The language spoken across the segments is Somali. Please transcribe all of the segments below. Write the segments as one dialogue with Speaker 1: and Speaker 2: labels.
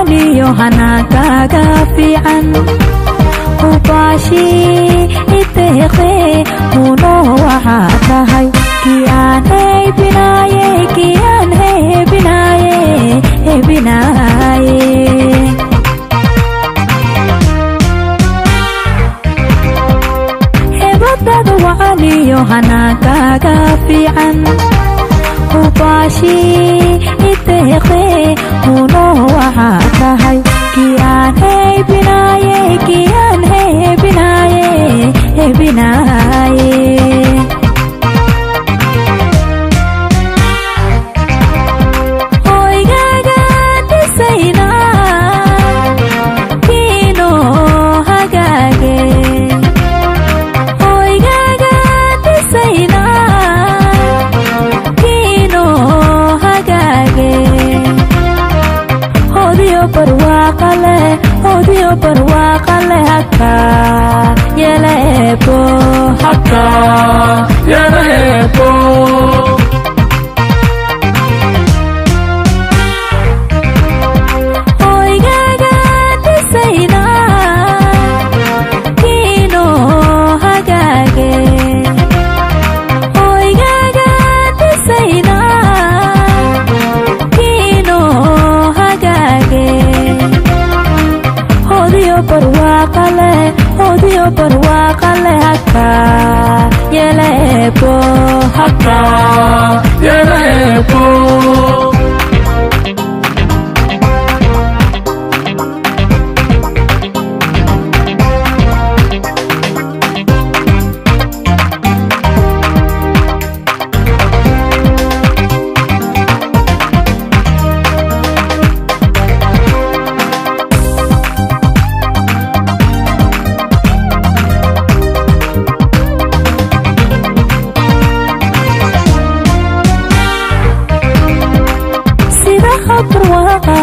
Speaker 1: wacaniyo hanaankaaga fiican ubaashi iteeqe huno waxaa tahay kii aan heybinaaye kii aan heybinaaye heybinaaye hebadada wacaniyo hanaankaaga fiican ubaashi iteeqe huno waxaa tahay kii aan heybinaaye kii aan heybinaaye heybinaaye hoygaaga dhisayna kiino hagaage hoygaaga dhisayna kiino hagaage hodiyo barwaaqale hodiyo barwaaqale haka yeleebo
Speaker 2: haka yeleebo
Speaker 1: hoygaaga dhisayna kiino hagaage hoygaaga dhisayna kiino hagaage hodiyo barwaaqale haka yeleebo
Speaker 2: haka yeleebo
Speaker 1: barwaaqa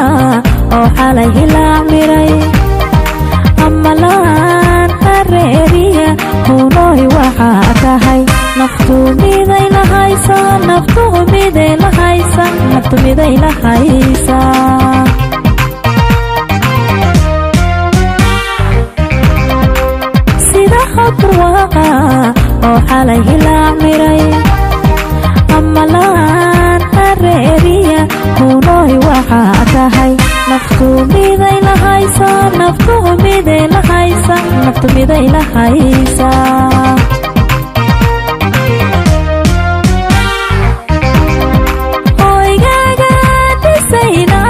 Speaker 1: oo xalay hilaac miray ama laan hareeriya hunooy waxaa tahay naftu miday lahaysa naftu miday lahaysa naftu miday lahaysa sida barwaaqa oo xalay hilaac miray ama laan hareeriya hunooy waxaa tahay naftu miday lahaysa naftu miday lahaysa naftu miday lahaysa hoygaaga dhisayna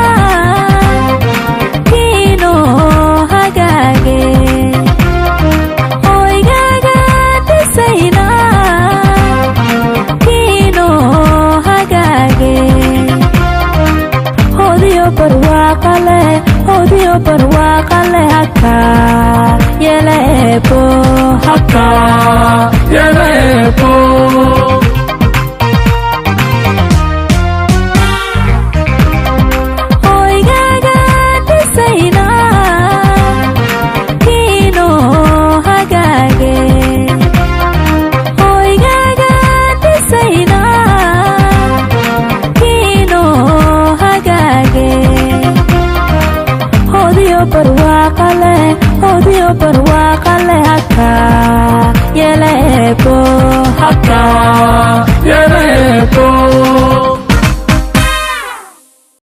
Speaker 1: kiino hagaage hoygaaga dhisayna kiino hagaage hodiyo barwaaqale haka yeleebo
Speaker 2: haka yeleebo
Speaker 1: hoygaaga dhisayna kiino hagaage hoygaaga dhisayna kiino hagaage hodiyo barwaaqale haka